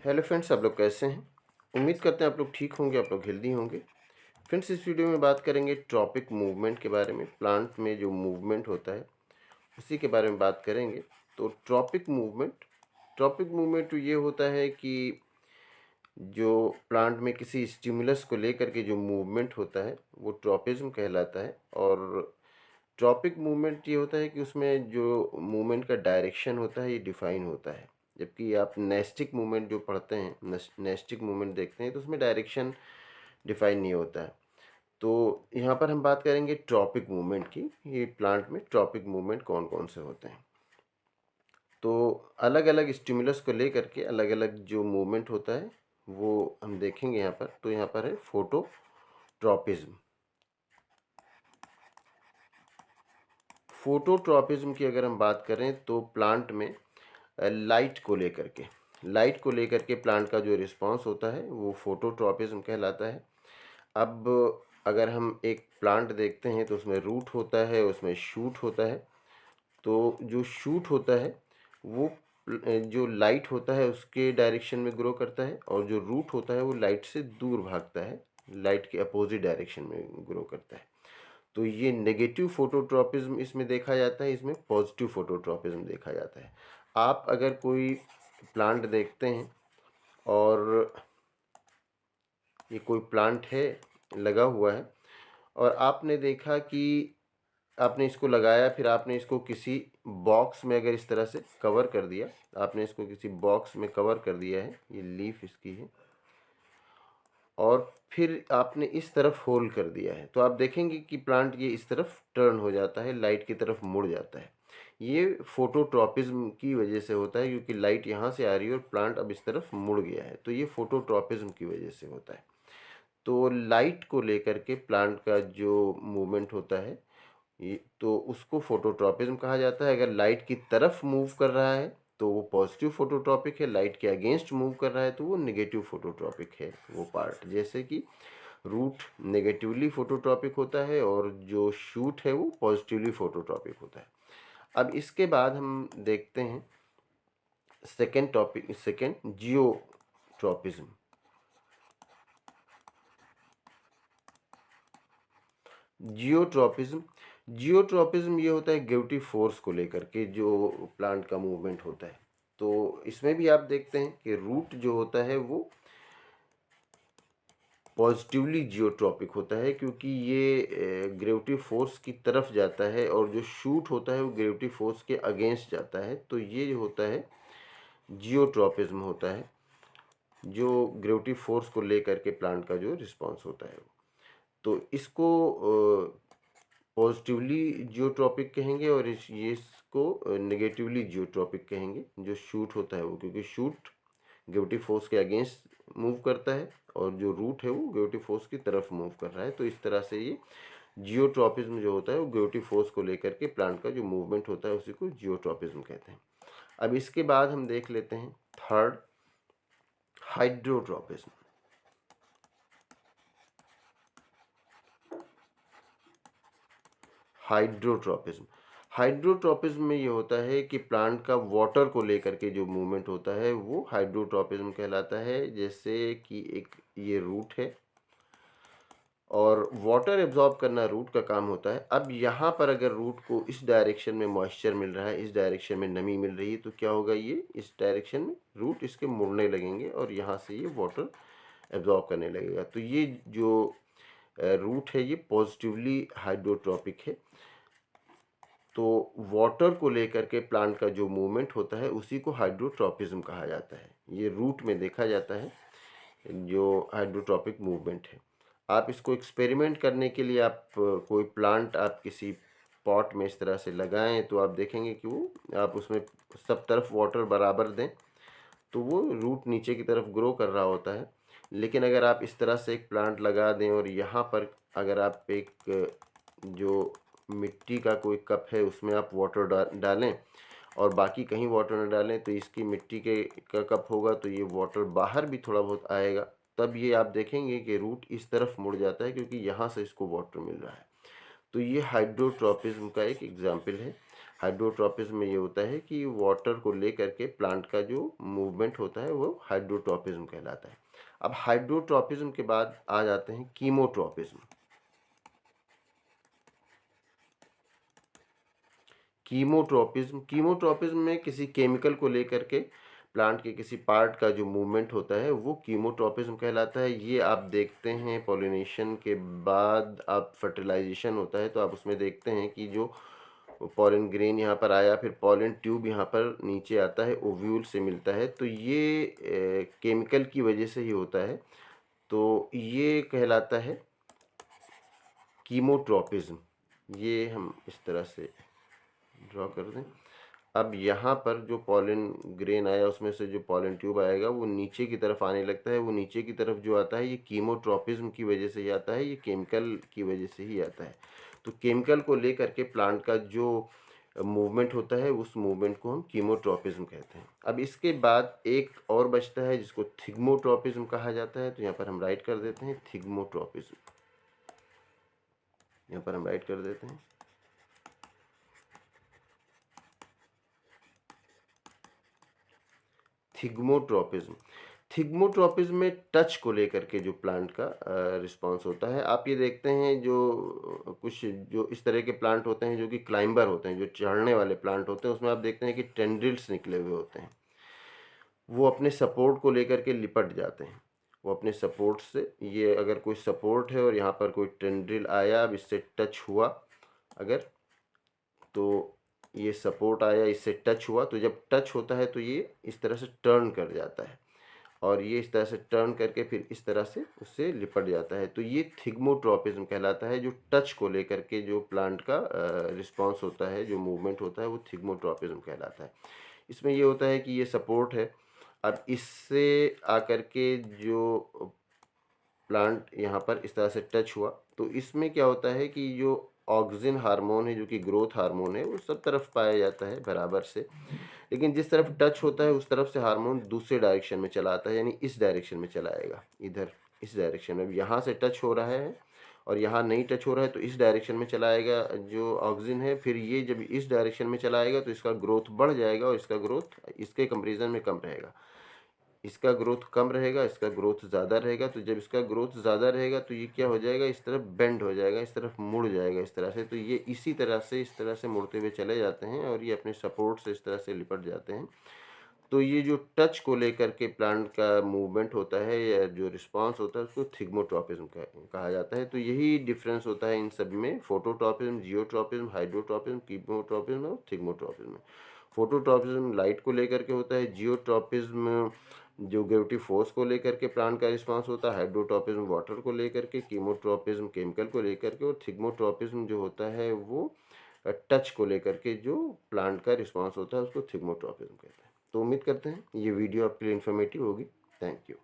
Hello friends, आप लोग कैसे हैं? उम्मीद करते हैं आप लोग ठीक होंगे, आप लोग हेल्दी होंगे। फ्रेंड्स, इस वीडियो में बात करेंगे ट्रॉपिक मूवमेंट के बारे में। प्लांट में जो मूवमेंट होता है उसी के बारे में बात करेंगे। तो ट्रॉपिक मूवमेंट तो ये होता है कि जो प्लांट में किसी स्टिमुलस को लेकर के जो मूवमेंट होता है वो ट्रॉपिज्म कहलाता है। और ट्रॉपिक मूवमेंट ये होता है कि उसमें जो मूवमेंट का डायरेक्शन होता है ये डिफाइन होता है। जबकि आप नेस्टिक मूवमेंट जो पढ़ते हैं, नेस्टिक मूवमेंट देखते हैं, तो उसमें डायरेक्शन डिफाइन नहीं होता है। तो यहाँ पर हम बात करेंगे ट्रॉपिक मूवमेंट की। ये प्लांट में ट्रॉपिक मूवमेंट कौन कौन से होते हैं। तो अलग अलग स्टिमुलस को लेकर के अलग अलग जो मूवमेंट होता है वो हम देखेंगे यहाँ पर। तो यहाँ पर है फोटोट्रॉपिज्म। फोटोट्रॉपिज्म की अगर हम बात करें तो प्लांट में लाइट को लेकर के प्लांट का जो रिस्पांस होता है वो फोटोट्रॉपिज्म कहलाता है। अब अगर हम एक प्लांट देखते हैं तो उसमें रूट होता है, उसमें शूट होता है। तो जो शूट होता है वो जो लाइट होता है उसके डायरेक्शन में ग्रो करता है, और जो रूट होता है वो लाइट से दूर भागता है, लाइट के अपोजिट डायरेक्शन में ग्रो करता है। तो ये नेगेटिव फोटोट्रॉपिज्म इसमें देखा जाता है, इसमें पॉजिटिव फोटोट्रॉपिज्म देखा जाता है। आप अगर कोई प्लांट देखते हैं और ये कोई प्लांट है, लगा हुआ है, और आपने देखा कि आपने इसको लगाया, फिर आपने इसको किसी बॉक्स में अगर इस तरह से कवर कर दिया, आपने इसको किसी बॉक्स में कवर कर दिया है, ये लीफ इसकी है, और फिर आपने इस तरफ होल कर दिया है, तो आप देखेंगे कि प्लांट ये इस तरफ टर्न हो जाता है, लाइट की तरफ मुड़ जाता है। ये फोटोट्रॉपिज्म की वजह से होता है, क्योंकि लाइट यहाँ से आ रही है और प्लांट अब इस तरफ मुड़ गया है, तो ये फोटोट्रॉपिज्म की वजह से होता है। तो लाइट को लेकर के प्लांट का जो मूवमेंट होता है ये, तो उसको फोटोट्रॉपिज्म कहा जाता है। अगर लाइट की तरफ मूव कर रहा है तो वो पॉजिटिव फोटोट्रॉपिक है, लाइट के अगेंस्ट मूव कर रहा है तो वो नेगेटिव फोटोट्रॉपिक है वो पार्ट। जैसे कि रूट नेगेटिवली फोटोट्रॉपिक होता है और जो शूट है वो पॉजिटिवली फोटोट्रॉपिक होता है। अब इसके बाद हम देखते हैं सेकेंड जियोट्रॉपिज्म। जियोट्रॉपिज्म जियोट्रॉपिज्म ये होता है ग्रेविटी फोर्स को लेकर के जो प्लांट का मूवमेंट होता है। तो इसमें भी आप देखते हैं कि रूट जो होता है वो पॉजिटिवली जियोट्रॉपिक होता है, क्योंकि ये ग्रेविटी फोर्स की तरफ जाता है, और जो शूट होता है वो ग्रेविटी फोर्स के अगेंस्ट जाता है। तो ये जो होता है जियोट्रॉपिज्म होता है, जो ग्रेविटी फोर्स को लेकर के प्लांट का जो रिस्पॉन्स होता है। तो इसको पॉजिटिवली जियोट्रॉपिक कहेंगे, और इसको नेगेटिवली जियोट्रॉपिक कहेंगे जो शूट होता है वो, क्योंकि शूट ग्रेविटी फोर्स के अगेंस्ट मूव करता है और जो रूट है वो ग्रेविटी फोर्स की तरफ मूव कर रहा है। तो इस तरह से ये जियोट्रॉपिज्म जो होता है वो ग्रेविटी फोर्स को लेकर के प्लांट का जो मूवमेंट होता है उसी को जियोट्रॉपिज्म कहते हैं। अब इसके बाद हम देख लेते हैं थर्ड, हाइड्रोट्रॉपिज्म। हाइड्रोट्रॉपिज्म हाइड्रोट्रॉपिज्म में ये होता है कि प्लांट का वाटर को लेकर के जो मूवमेंट होता है वो हाइड्रोट्रॉपिज्म कहलाता है। जैसे कि एक ये रूट है और वाटर एब्जॉर्ब करना रूट का काम होता है। अब यहाँ पर अगर रूट को इस डायरेक्शन में मॉइस्चर मिल रहा है, इस डायरेक्शन में नमी मिल रही है, तो क्या होगा, ये इस डायरेक्शन में रूट इसके मुड़ने लगेंगे और यहाँ से ये वाटर एब्जॉर्ब करने लगेगा। तो ये जो रूट है ये पॉजिटिवली हाइड्रोट्रॉपिक है। तो वाटर को लेकर के प्लांट का जो मूवमेंट होता है उसी को हाइड्रोट्रॉपिज्म कहा जाता है। ये रूट में देखा जाता है जो हाइड्रोट्रॉपिक मूवमेंट है। आप इसको एक्सपेरिमेंट करने के लिए आप कोई प्लांट आप किसी पॉट में इस तरह से लगाएं तो आप देखेंगे कि वो आप उसमें सब तरफ वाटर बराबर दें तो वो रूट नीचे की तरफ ग्रो कर रहा होता है। लेकिन अगर आप इस तरह से एक प्लांट लगा दें और यहाँ पर अगर आप एक जो मिट्टी का कोई कप है उसमें आप वाटर डालें और बाकी कहीं वाटर न डालें, तो इसकी मिट्टी के का कप होगा तो ये वाटर बाहर भी थोड़ा बहुत आएगा। तब ये आप देखेंगे कि रूट इस तरफ मुड़ जाता है क्योंकि यहाँ से इसको वाटर मिल रहा है। तो ये हाइड्रोट्रॉपिज्म का एक एग्जाम्पल है। हाइड्रोट्रॉपिज्म में ये होता है कि वाटर को लेकर के प्लांट का जो मूवमेंट होता है वो हाइड्रोट्रॉपिज्म कहलाता है। अब हाइड्रोट्रॉपिज्म के बाद आ जाते हैं कीमोट्रॉपिज्म। कीमोट्रॉपिज्म में किसी केमिकल को लेकर के प्लांट के किसी पार्ट का जो मूवमेंट होता है वो कीमोट्रॉपिज्म कहलाता है। ये आप देखते हैं पॉलिनेशन के बाद आप फर्टिलाइजेशन होता है तो आप उसमें देखते हैं कि जो पॉलन ग्रेन यहाँ पर आया, फिर पॉलन ट्यूब यहाँ पर नीचे आता है, ओव्यूल से मिलता है, तो ये केमिकल की वजह से ही होता है। तो ये कहलाता है कीमोट्रॉपिज्म। ये हम इस तरह से ड्रॉ कर दें। अब यहाँ पर जो पॉलन ग्रेन आया उसमें से जो पॉलन ट्यूब आएगा वो नीचे की तरफ आने लगता है। वो नीचे की तरफ जो आता है ये कीमोट्रॉपिज्म की वजह से ही आता है, ये केमिकल की वजह से ही आता है। तो केमिकल को लेकर के प्लांट का जो मूवमेंट होता है उस मूवमेंट को हम कीमोट्रॉपिज्म कहते हैं। अब इसके बाद एक और बचता है जिसको थिग्मोट्रॉपिज्म कहा जाता है। तो यहाँ पर हम राइट कर देते हैं थिग्मोट्रॉपिज्म, यहाँ पर हम राइट कर देते हैं थिग्मोट्रॉपिज्म। थिग्मोट्रॉपिज्म में टच को लेकर के जो प्लांट का रिस्पांस होता है। आप ये देखते हैं जो कुछ जो इस तरह के प्लांट होते हैं जो कि क्लाइंबर होते हैं, जो चढ़ने वाले प्लांट होते हैं, उसमें आप देखते हैं कि टेंड्रिल्स निकले हुए होते हैं। वो अपने सपोर्ट को लेकर के लिपट जाते हैं। वो अपने सपोर्ट से, ये अगर कोई सपोर्ट है और यहाँ पर कोई टेंड्रिल आया, अब इससे टच हुआ अगर, तो ये सपोर्ट आया, इससे टच हुआ, तो जब टच होता है तो ये इस तरह से टर्न कर जाता है और ये इस तरह से टर्न करके फिर इस तरह से उससे लिपट जाता है। तो ये थिग्मोट्रॉपिज्म कहलाता है। जो टच को लेकर के जो प्लांट का रिस्पांस होता है, जो मूवमेंट होता है, वो थिग्मोट्रॉपिज्म कहलाता है। इसमें ये होता है कि ये सपोर्ट है, अब इससे आकर के जो प्लांट यहाँ पर इस तरह से टच हुआ, तो इसमें क्या होता है कि जो ऑक्सिन हार्मोन है, जो कि ग्रोथ हार्मोन है, वो सब तरफ पाया जाता है बराबर से। लेकिन जिस तरफ टच होता है उस तरफ से हार्मोन दूसरे डायरेक्शन में चला आता है, यानी इस डायरेक्शन में चला आएगा, इधर इस डायरेक्शन में। यहाँ से टच हो रहा है और यहाँ नहीं टच हो रहा है तो इस डायरेक्शन में चला आएगा जो ऑक्सिन है। फिर ये जब इस डायरेक्शन में चला आएगा तो इसका ग्रोथ बढ़ जाएगा और इसका ग्रोथ इसके कंपेरिजन में कम रहेगा। इसका ग्रोथ कम रहेगा, इसका ग्रोथ ज़्यादा रहेगा। तो जब इसका ग्रोथ ज़्यादा रहेगा तो ये क्या हो जाएगा, इस तरफ बेंड हो जाएगा, इस तरफ मुड़ जाएगा इस तरह से। तो ये इसी तरह से इस तरह से मुड़ते हुए चले जाते हैं और ये अपने सपोर्ट से इस तरह से लिपट जाते हैं। तो ये जो टच को लेकर के प्लांट का मूवमेंट होता है या जो रिस्पांस होता है उसको थिग्मोट्रॉपिज्म कहा जाता है। तो यही डिफरेंस होता है इन सब में, फोटोट्रॉपिज्म, जियोट्रॉपिज्म, हाइड्रोट्रॉपिज्म, कीमोट्रॉपिज्म और थिग्मोट्रॉपिज्म। फोटोट्रॉपिज्म लाइट को लेकर के होता है, जियोट्रॉपिज्म जो ग्रेविटी फोर्स को लेकर के प्लांट का रिस्पांस होता है, हाइड्रोट्रॉपिज्म वाटर को लेकर के, कीमोट्रॉपिज्म केमिकल को लेकर के, और थिग्मोट्रॉपिज्म जो होता है वो टच को लेकर के जो प्लांट का रिस्पांस होता है उसको थिग्मोट्रॉपिज्म कहते हैं। तो उम्मीद करते हैं ये वीडियो आपके लिए इन्फॉर्मेटिव होगी। Thank you.